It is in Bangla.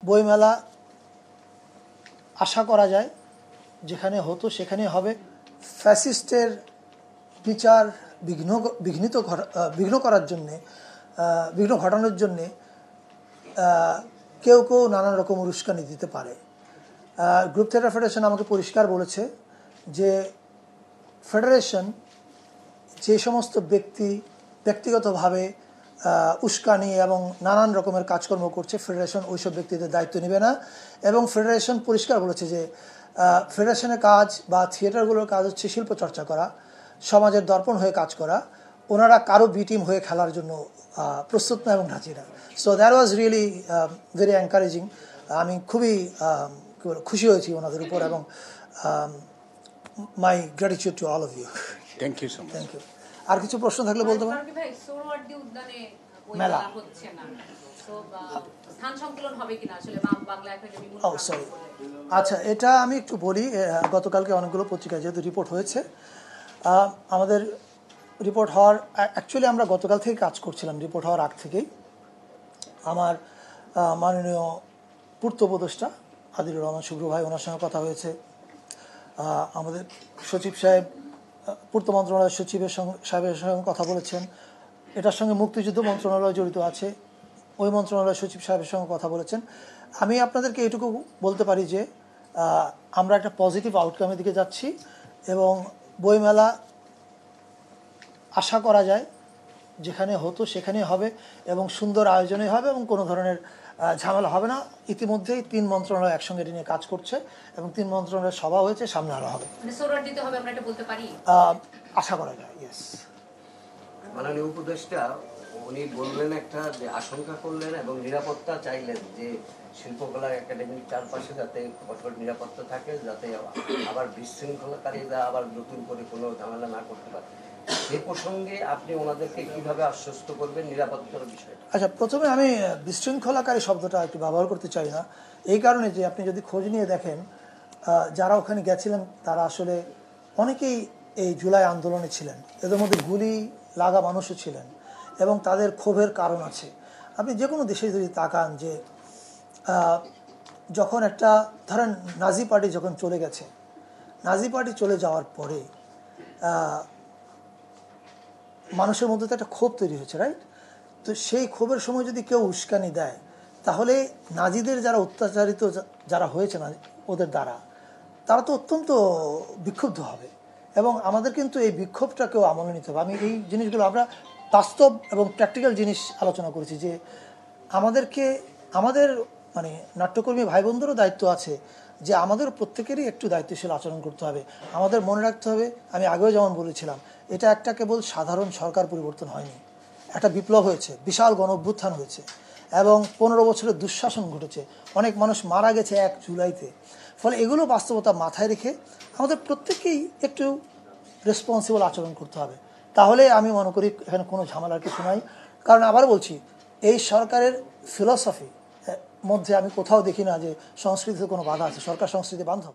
বইমেলা আশা করা যায় যেখানে হতো সেখানেই হবে। ফ্যাসিস্টের বিচার বিঘ্ন করার জন্যে, বিঘ্ন ঘটানোর জন্যে কেউ কেউ নানান রকম উস্কানি দিতে পারে। গ্রুপ থিয়েটার ফেডারেশন আমাকে পরিষ্কার বলেছে যে ফেডারেশন যে সমস্ত ব্যক্তিগতভাবে উস্কানি এবং নানান রকমের কাজকর্ম করছে, ফেডারেশন ওইসব ব্যক্তিদের দায়িত্ব নেবে না। এবং ফেডারেশন পরিষ্কার বলেছে যে ফেডারেশনের কাজ বা থিয়েটারগুলোর কাজ হচ্ছে শিল্প চর্চা করা, সমাজের দর্পণ হয়ে কাজ করা। ওনারা কারো বি টিম হয়ে খেলার জন্য প্রস্তুত না এবং রাজি না। So that was really very encouraging. আমি খুবই খুশি হয়েছি ওনাদের উপর, এবং my gratitude to all of you. Thank you so much. Thank you. আর কিছু প্রশ্ন থাকলে বলতে পারেন। মেলা সরি, আচ্ছা, এটা আমি একটু বলি। গতকালকে অনেকগুলো পত্রিকায় যেহেতু রিপোর্ট হয়েছে, আমাদের রিপোর্ট হওয়ার অ্যাকচুয়ালি আমরা গতকাল থেকে কাজ করছিলাম। রিপোর্ট হওয়ার আগ থেকেই আমার মাননীয় পূর্ত উপদেষ্টা আদিলুর রহমান শুভ্র ভাই, ওনার সঙ্গে কথা হয়েছে। আমাদের সচিব সাহেব, পূর্ত মন্ত্রণালয়ের সাহেবের সঙ্গে কথা বলেছেন। এটার সঙ্গে মুক্তিযুদ্ধ মন্ত্রণালয় জড়িত আছে, ওই মন্ত্রণালয়ের সচিব সাহেবের সঙ্গে কথা বলেছেন। আমি আপনাদেরকে এটুকু বলতে পারি যে আমরা একটা পজিটিভ আউটকামের দিকে যাচ্ছি, এবং বইমেলা আশা করা যায় যেখানে হতো সেখানেই হবে, এবং সুন্দর আয়োজনে হবে, এবং কোনো ধরনের ঝামেলা হবে না। ইতিমধ্যেই 3 মন্ত্রণালয় একসঙ্গে এটা নিয়ে কাজ করছে, এবং 3 মন্ত্রণালয়ের সভা হয়েছে, সামনে আরো হবে। আশা করা যায়, ইয়েস। মাননীয় উপদেষ্টা উনি বললেন একটা যে আশঙ্কা করলেন এবং নিরাপত্তা চাইলেন যে শিল্পকলা একাডেমির চারপাশে যাতে কঠোর নিরাপত্তা থাকে, যাতে আবার বিশৃঙ্খলাকারীরা আবার নতুন করে কোনো ঝামেলা না করতে পারে। এই প্রসঙ্গে আপনি ওনাদেরকে কিভাবে আশ্বস্ত করবেন নিরাপত্তার বিষয়ে? আচ্ছা, প্রথমে আমি বিশৃঙ্খলাকারী শব্দটা একটু ব্যবহার করতে চাই না, এই কারণে যে আপনি যদি খোঁজ নিয়ে দেখেন যারা ওখানে গেছিলেন তারা আসলে অনেকেই এই জুলাই আন্দোলনে ছিলেন, এদের মধ্যে গুলি লাগা মানুষও ছিলেন, এবং তাদের ক্ষোভের কারণ আছে। আপনি যে কোনো দেশে যদি তাকান যে যখন একটা ধরেন নাজি পার্টি যখন চলে গেছে, নাজি পার্টি চলে যাওয়ার পরে মানুষের মধ্যে তো একটা ক্ষোভ তৈরি হয়েছে, রাইট? তো সেই ক্ষোভের সময় যদি কেউ উস্কানি দেয়, তাহলে নাজিদের যারা অত্যাচারিত যারা হয়েছে না ওদের দ্বারা, তারা তো অত্যন্ত বিক্ষুব্ধ হবে, এবং আমাদের কিন্তু এই বিক্ষোভটাকেও আমলে নিতে হবে। আমি এই জিনিসগুলো আমরা বাস্তব এবং প্র্যাকটিক্যাল জিনিস আলোচনা করেছি যে আমাদের মানে নাট্যকর্মী ভাই বোনদেরও দায়িত্ব আছে যে আমাদের প্রত্যেকেরই একটু দায়িত্বশীল আচরণ করতে হবে। আমাদের মনে রাখতে হবে, আমি আগেও যেমন বলেছিলাম, এটা একটা কেবল সাধারণ সরকার পরিবর্তন হয়নি, একটা বিপ্লব হয়েছে, বিশাল গণ অভ্যুত্থান হয়েছে, এবং 15 বছরের দুঃশাসন ঘটেছে, অনেক মানুষ মারা গেছে 1 জুলাইতে। ফলে এগুলো বাস্তবতা মাথায় রেখে আমাদের প্রত্যেকেই একটু রেসপন্সিবল আচরণ করতে হবে। তাহলে আমি মনে করি এখানে কোনো ঝামেলার কিছু নাই। কারণ আবার বলছি, এই সরকারের ফিলসফি মধ্যে আমি কোথাও দেখি না যে সংস্কৃতিতে কোনো বাধা আছে। সরকার সংস্কৃতি বান্ধব।